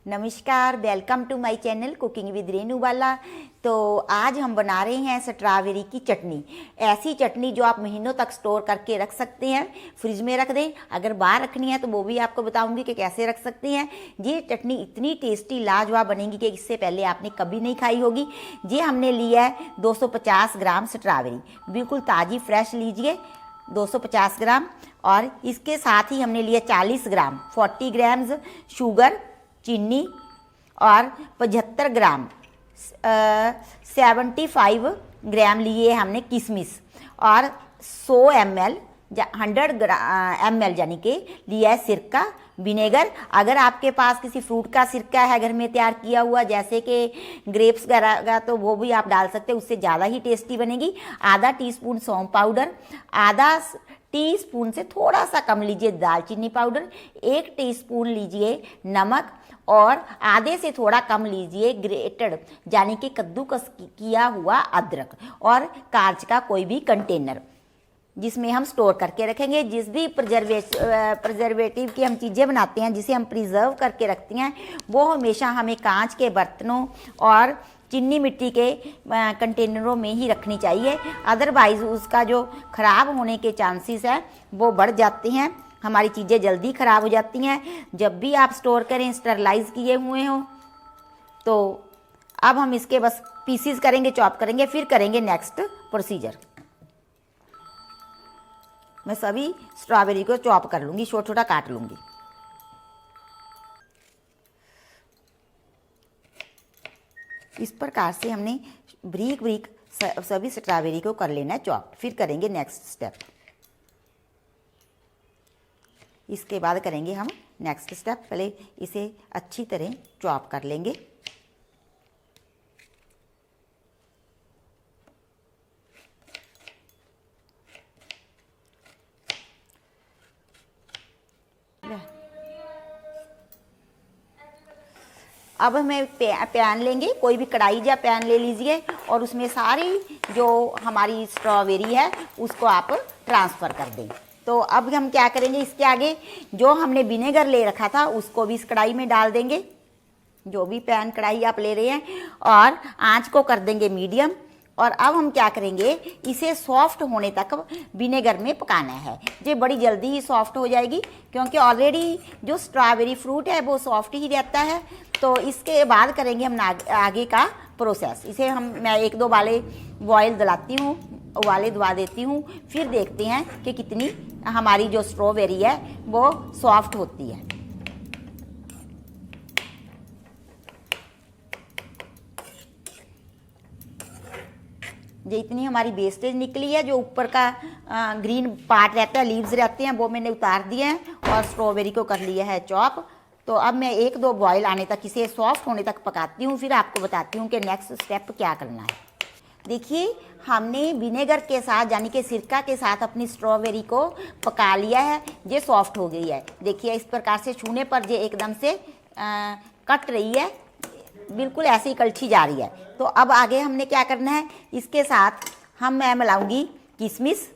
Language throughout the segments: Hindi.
नमस्कार, welcome to my channel cooking with Renu Wala. तो आज हम बना रहे हैं स्ट्रॉबेरी की चटनी। ऐसी चटनी जो आप महीनों तक स्टोर करके रख सकते हैं, फ्रिज में रख दें। अगर बाहर रखनी है तो वो भी आपको बताऊंगी कि कैसे रख सकते हैं। ये चटनी इतनी टेस्टी लाजवाब बनेगी कि इससे पहले आपने कभी नहीं खाई होगी। ये हमने लिया है 250 ग्राम स्ट्रॉबेरी, बिल्कुल ताज़ी फ्रेश लीजिए 250 ग्राम। और इसके साथ ही हमने लिया 40 ग्राम 40 ग्राम्स शुगर चीनी और 75 ग्राम 75 ग्राम लिए हमने किशमिश और 100 ml 100 ml यानी कि लिया है सिरका विनेगर। अगर आपके पास किसी फ्रूट का सिरका है घर में तैयार किया हुआ, जैसे कि ग्रेप्स वगैरह का, तो वो भी आप डाल सकते हैं, उससे ज़्यादा ही टेस्टी बनेगी। आधा टीस्पून सौंफ पाउडर, आधा टीस्पून से थोड़ा सा कम लीजिए दालचीनी पाउडर, 1 टीस्पून लीजिए नमक और आधे से थोड़ा कम लीजिए ग्रेटेड यानी कि कद्दूकस किया हुआ अदरक और कांच का कोई भी कंटेनर जिसमें हम स्टोर करके रखेंगे। जिस भी प्रिजर्वेटिव की हम चीज़ें बनाते हैं, जिसे हम प्रिजर्व करके रखते हैं, वो हमेशा हमें कांच के बर्तनों और चीनी मिट्टी के कंटेनरों में ही रखनी चाहिए। अदरवाइज उसका जो ख़राब होने के चांसेस हैं वो बढ़ जाते हैं, हमारी चीज़ें जल्दी ख़राब हो जाती हैं जब भी आप स्टोर करें स्टरलाइज किए हुए हों। तो अब हम इसके बस पीसीज करेंगे, चॉप करेंगे, फिर करेंगे नेक्स्ट प्रोसीजर। मैं सभी स्ट्रॉबेरी को चॉप कर लूँगी, छोटा छोटा काट लूँगी। इस प्रकार से हमने ब्रीक ब्रीक सभी स्ट्रॉबेरी को कर लेना है चॉप, फिर करेंगे नेक्स्ट स्टेप। इसके बाद करेंगे हम नेक्स्ट स्टेप, पहले इसे अच्छी तरह चॉप कर लेंगे। अब हमें पैन लेंगे, कोई भी कढ़ाई या पैन ले लीजिए और उसमें सारी जो हमारी स्ट्रॉबेरी है उसको आप ट्रांसफ़र कर दें। तो अब हम क्या करेंगे, इसके आगे जो हमने विनेगर ले रखा था उसको भी इस कढ़ाई में डाल देंगे, जो भी पैन कढ़ाई आप ले रहे हैं, और आंच को कर देंगे मीडियम। और अब हम क्या करेंगे, इसे सॉफ्ट होने तक विनेगर में पकाना है। ये बड़ी जल्दी ही सॉफ्ट हो जाएगी क्योंकि ऑलरेडी जो स्ट्रॉबेरी फ्रूट है वो सॉफ्ट ही रहता है। तो इसके बाद करेंगे हम आगे का प्रोसेस। इसे मैं 1-2 वाले बॉयल दिलाती हूँ, उबाले दबा देती हूँ, फिर देखते हैं कि कितनी हमारी जो स्ट्रॉबेरी है वो सॉफ्ट होती है। जो इतनी हमारी वेस्टेज निकली है, जो ऊपर का ग्रीन पार्ट रहता है, लीव्स रहते हैं, वो मैंने उतार दिए हैं और स्ट्रॉबेरी को कर लिया है चॉप। तो अब मैं 1-2 बॉयल आने तक इसे सॉफ्ट होने तक पकाती हूँ, फिर आपको बताती हूँ कि नेक्स्ट स्टेप क्या करना है। देखिए, हमने विनेगर के साथ यानी कि सिरका के साथ अपनी स्ट्रॉबेरी को पका लिया है, ये सॉफ्ट हो गई है। देखिए, इस प्रकार से छूने पर ये एकदम से कट रही है, बिल्कुल ऐसे ही कलछी जा रही है। तो अब आगे हमने क्या करना है, इसके साथ मैं मिलाऊंगी किशमिश।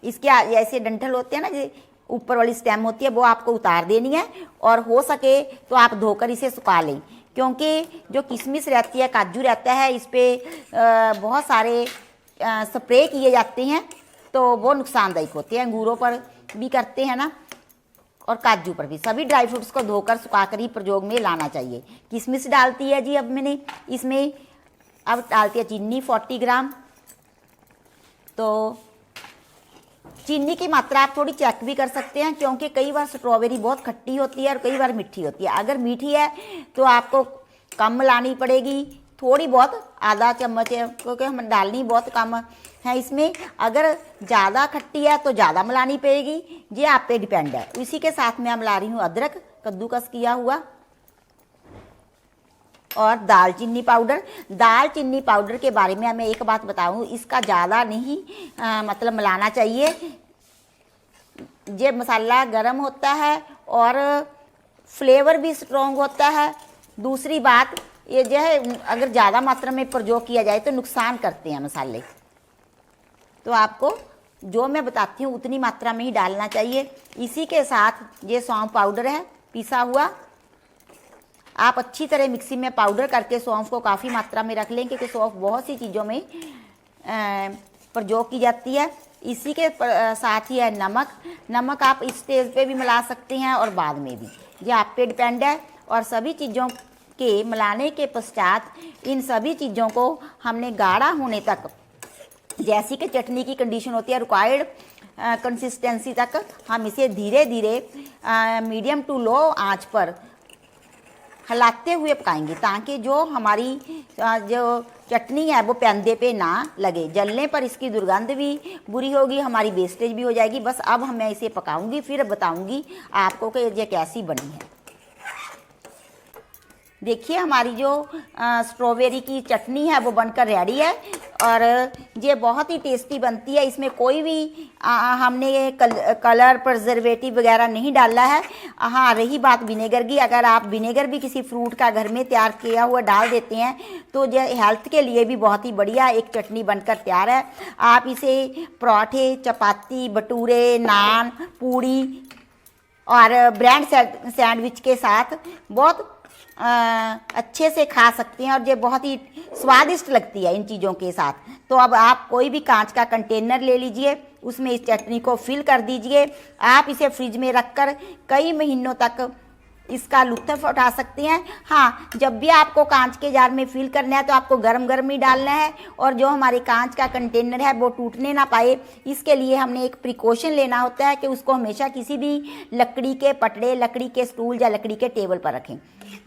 इसके ऐसे डंठल होते हैं ना, जो ऊपर वाली स्टेम होती है, वो आपको उतार देनी है और हो सके तो आप धोकर इसे सुखा लें, क्योंकि जो किशमिश रहती है, काजू रहता है, इस पर बहुत सारे स्प्रे किए जाते हैं तो वो नुकसानदायक होते हैं। अंगूरों पर भी करते हैं ना, और काजू पर भी। सभी ड्राई फ्रूट्स को धोकर सुखाकर ही प्रयोग में लाना चाहिए। किशमिश डालती है जी अब मैंने इसमें, अब डालती है चीनी 40 ग्राम। तो चीनी की मात्रा आप थोड़ी चेक भी कर सकते हैं, क्योंकि कई बार स्ट्रॉबेरी बहुत खट्टी होती है और कई बार मीठी होती है। अगर मीठी है तो आपको कम मिलानी पड़ेगी, थोड़ी बहुत, आधा चम्मच है, क्योंकि हम डालनी बहुत कम है इसमें। अगर ज़्यादा खट्टी है तो ज़्यादा मिलानी पड़ेगी, ये आप पे डिपेंड है। इसी के साथ मैं मिला रही हूँ अदरक कद्दूकस किया हुआ और दालचीनी पाउडर। दालचीनी पाउडर के बारे में मैं एक बात बताऊँ, इसका ज़्यादा नहीं मतलब मिलाना चाहिए। ये मसाला गरम होता है और फ्लेवर भी स्ट्रॉन्ग होता है। दूसरी बात ये जो है, अगर ज़्यादा मात्रा में प्रयोग किया जाए तो नुकसान करते हैं मसाले। तो आपको जो मैं बताती हूँ उतनी मात्रा में ही डालना चाहिए। इसी के साथ ये सौंफ पाउडर है पिसा हुआ, आप अच्छी तरह मिक्सी में पाउडर करके सौंफ को काफ़ी मात्रा में रख लें, क्योंकि सौंफ बहुत सी चीज़ों में प्रयोग की जाती है। इसी के साथ ही है नमक। नमक आप इस स्टेज पे भी मिला सकते हैं और बाद में भी, ये आप पे डिपेंड है। और सभी चीज़ों के मिलाने के पश्चात इन सभी चीज़ों को हमने गाढ़ा होने तक, जैसी कि चटनी की कंडीशन होती है रिक्वायर्ड कंसिस्टेंसी तक, हम इसे धीरे धीरे मीडियम टू लो आंच पर हिलाते हुए पकाएंगे, ताकि जो हमारी जो चटनी है वो पैंदे पे ना लगे। जलने पर इसकी दुर्गंध भी बुरी होगी, हमारी वेस्टेज भी हो जाएगी। बस अब मैं इसे पकाऊंगी, फिर बताऊंगी आपको कि ये कैसी बनी है। देखिए हमारी जो स्ट्रॉबेरी की चटनी है वो बनकर रेडी है और ये बहुत ही टेस्टी बनती है। इसमें कोई भी हमने कलर प्रिजर्वेटिव वगैरह नहीं डाला है। हाँ, रही बात विनेगर की, अगर आप विनेगर भी किसी फ्रूट का घर में तैयार किया हुआ डाल देते हैं तो ये हेल्थ के लिए भी बहुत ही बढ़िया एक चटनी बनकर तैयार है। आप इसे पराठे, चपाती, भटूरे, नान, पूड़ी और ब्रेड सैंडविच के साथ बहुत अच्छे से खा सकते हैं और ये बहुत ही स्वादिष्ट लगती है इन चीज़ों के साथ। तो अब आप कोई भी कांच का कंटेनर ले लीजिए, उसमें इस चटनी को फिल कर दीजिए। आप इसे फ्रिज में रखकर कई महीनों तक इसका लुत्फ़ उठा सकते हैं। हाँ, जब भी आपको कांच के जार में फिल करना है तो आपको गरम गरम ही डालना है और जो हमारे कांच का कंटेनर है वो टूटने ना पाए, इसके लिए हमने एक प्रिकॉशन लेना होता है कि उसको हमेशा किसी भी लकड़ी के पटड़े, लकड़ी के स्टूल या लकड़ी के टेबल पर रखें।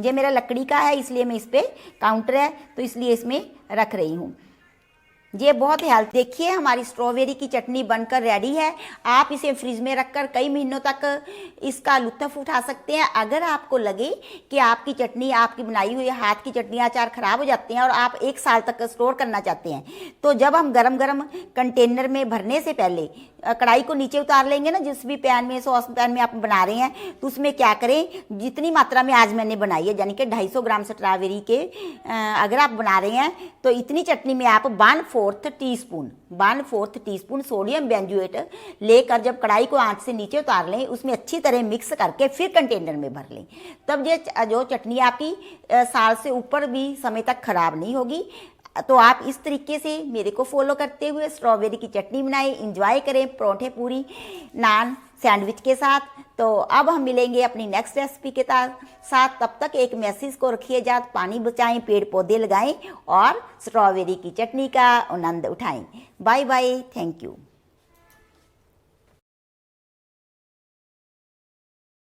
ये मेरा लकड़ी का है, इसलिए मैं इस पर काउंटर है तो इसलिए इसमें रख रही हूँ। ये बहुत हेल्थ। देखिए हमारी स्ट्रॉबेरी की चटनी बनकर रेडी है। आप इसे फ्रिज में रखकर कई महीनों तक इसका लुत्फ़ उठा सकते हैं। अगर आपको लगे कि आपकी चटनी, आपकी बनाई हुई हाथ की चटनी अचार ख़राब हो जाते हैं और आप 1 साल तक स्टोर करना चाहते हैं, तो जब हम गरम गरम कंटेनर में भरने से पहले कढ़ाई को नीचे उतार लेंगे ना, जिस भी पैन में, सॉस पैन में आप बना रहे हैं, तो उसमें क्या करें, जितनी मात्रा में आज मैंने बनाई है, यानी कि 250 ग्राम स्ट्रॉबेरी के अगर आप बना रहे हैं तो इतनी चटनी में आप 1/4 टीस्पून सोडियम बेंजोएट लेकर जब कढ़ाई को आंच से नीचे उतार लें, उसमें अच्छी तरह मिक्स करके फिर कंटेनर में भर लें। तब ये जो चटनी आपकी साल से ऊपर भी समय तक खराब नहीं होगी। तो आप इस तरीके से मेरे को फॉलो करते हुए स्ट्रॉबेरी की चटनी बनाएं, इंजॉय करें परोठे, पूरी, नान, सैंडविच के साथ। तो अब हम मिलेंगे अपनी नेक्स्ट रेसिपी के साथ। तब तक एक मैसेज को रखिए, जात पानी बचाएं, पेड़ पौधे लगाएं और स्ट्रॉबेरी की चटनी का आनंद उठाएं। Bye bye, thank you.